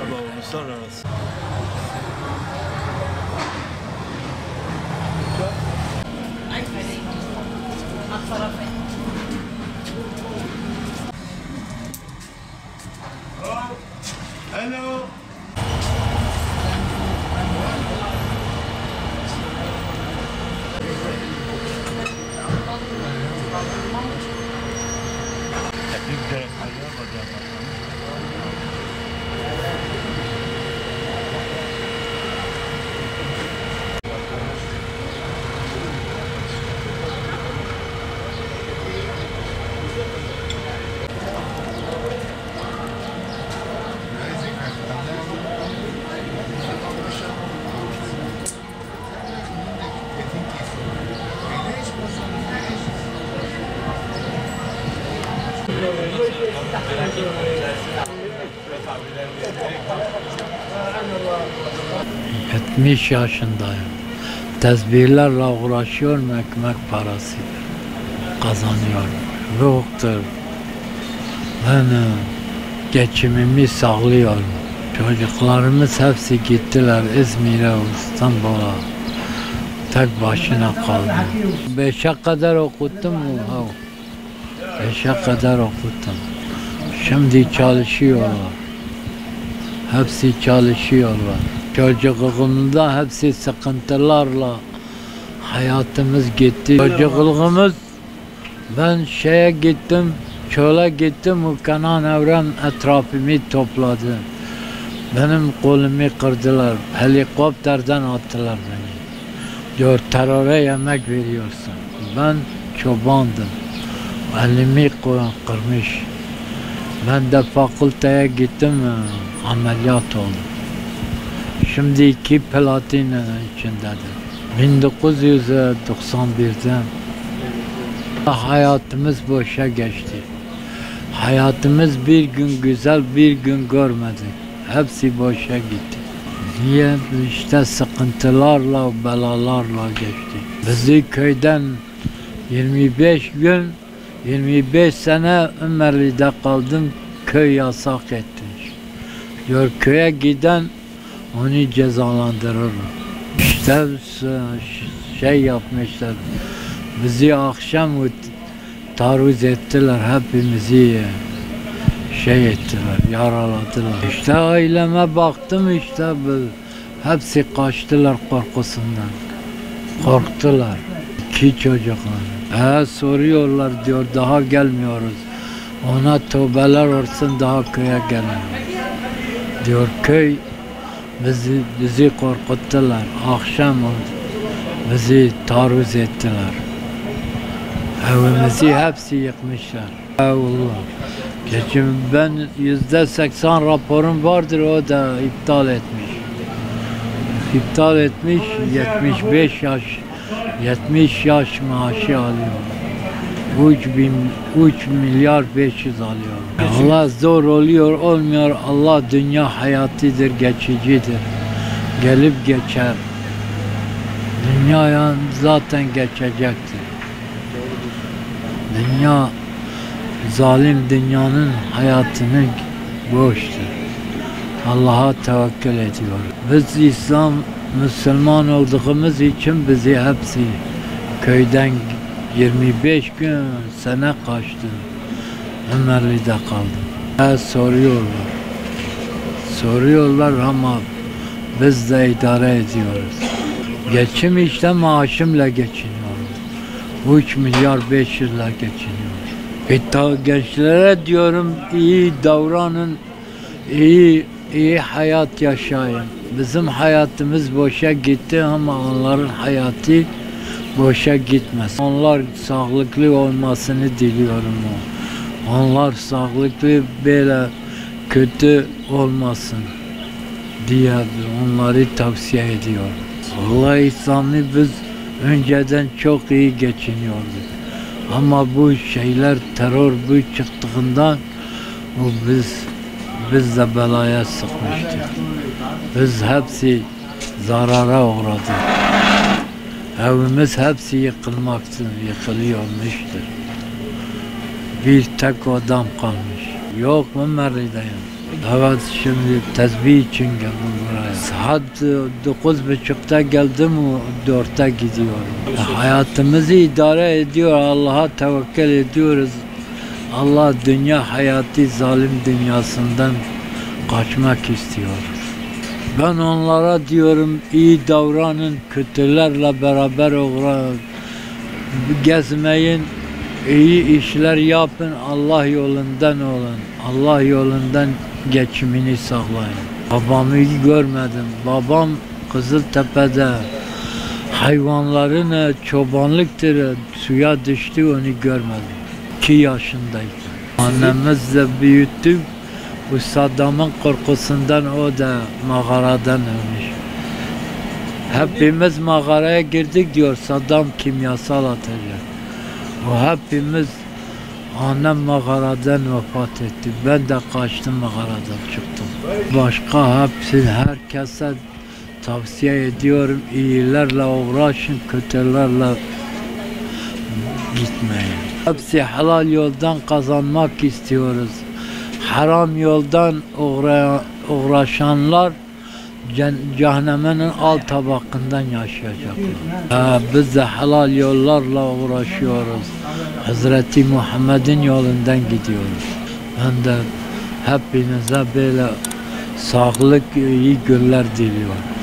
Allah olmuşlar arası. Hello. Yetmiş yaşındayım. Tezbihlerle uğraşıyorum, ekmek parası kazanıyorum. Yoktur. Ben geçimimi sağlıyorum. Çocuklarımız hepsi gittiler İzmir'e, İstanbul'a. Tek başına kaldım. 5'e kadar okuttum. 5'e kadar okuttum. Şimdi çalışıyorlar. Hepsi çalışıyorlar. Çocukluğumda hepsi sıkıntılarla hayatımız gitti. Çocukluğumuz, ben şeye gittim, çöle gittim, o Kenan Evren etrafımı topladı. Benim kolumu kırdılar, helikopterden attılar beni. Diyor, teröre yemek veriyorsun. Ben çobandım, elimi kırmış. Ben de fakülteye gittim, ameliyat oldum. Şimdi 2 platin içindedir. 1991'de hayatımız boşa geçti. Hayatımız bir gün güzel, bir gün görmedik. Hepsi boşa gitti. Niye? İşte sıkıntılarla, belalarla geçti. Bizi köyden 25 gün, 25 sene Ömerli'de kaldım, köy yasak etti. Diyor, köye giden onu cezalandırır. İşte şey yapmışlar, bizi akşam taarruz ettiler, hepimizi şey ettiler, yaraladılar. İşte aileme baktım, işte hepsi kaçtılar korkusundan. Korktular. 2 çocuklar. Soruyorlar, diyor, daha gelmiyoruz. Ona tövbeler olsun, daha köye gelmiyor. Diyor, köy bizi korkuttular. Akşam bizi taarruz ettiler. Evimizi hepsi yıkmışlar. Allah. Geçim ben %80 raporum vardır, o da iptal etmiş. İptal etmiş, 70 yaş maaşı alıyor. 3 milyar 500 alıyor. Allah zor oluyor, olmuyor. Allah dünya hayatıdır, geçicidir. Gelip geçer. Dünya zaten geçecektir. Dünya, zalim dünyanın hayatını boştur. Allah'a tevekkül ediyor. Biz Müslüman olduğumuz için bizi hepsi köyden 25 gün sene kaçtı. Ömerli'de kaldım. Soruyorlar ama biz de idare ediyoruz. Geçim işte maaşımla geçiniyorum. 3 milyar 500 ile geçiniyorum. Gençlere diyorum, iyi davranın, iyi hayat yaşayın. Bizim hayatımız boşa gitti ama onların hayatı boşa gitmez. Onlar sağlıklı olmasını diliyorum. Onlar sağlıklı, böyle kötü olmasın diye onları tavsiye ediyorum. Allah İslam'ı biz önceden çok iyi geçiniyorduk. Ama bu şeyler, terör bu çıktığından biz de belaya sıkmıştık. Biz hepsi zarara uğradık. Evimiz hepsi yıkılıyormuştur. Bir tek adam kalmış. Yok, Ömerli'deyim. Evet, şimdi tesbih için geldim buraya. Saat 9.30'da geldim, 4'te gidiyorum. Hayatımızı idare ediyor, Allah'a tevekkül ediyoruz. Allah dünya hayatı zalim dünyasından kaçmak istiyoruz. Ben onlara diyorum, iyi davranın, kötülerle beraber gezmeyin, iyi işler yapın, Allah yolundan olun. Allah yolundan geçimini sağlayın. Babamı görmedim. Babam Kızıltepe'de hayvanların çobanlıktır, suya düştü, onu görmedim. 2 yaşındayken. Annemiz de büyüttü. Bu Saddam'ın korkusundan o da mağaradan ölmüş. Hepimiz mağaraya girdik diyor, Saddam kimyasal atacak. O hepimiz, annem mağaradan vefat etti. Ben de kaçtım, mağaradan çıktım. Başka hepsi, herkese tavsiye ediyorum, iyilerle uğraşın, kötülerle gitmeyin. Hepsi helal yoldan kazanmak istiyoruz. Haram yoldan uğraşanlar cehennemin alt tabakından yaşayacaklar. Biz de helal yollarla uğraşıyoruz. Hazreti Muhammed'in yolundan gidiyoruz. Ben de hepinize böyle sağlık, iyi günler diliyorum.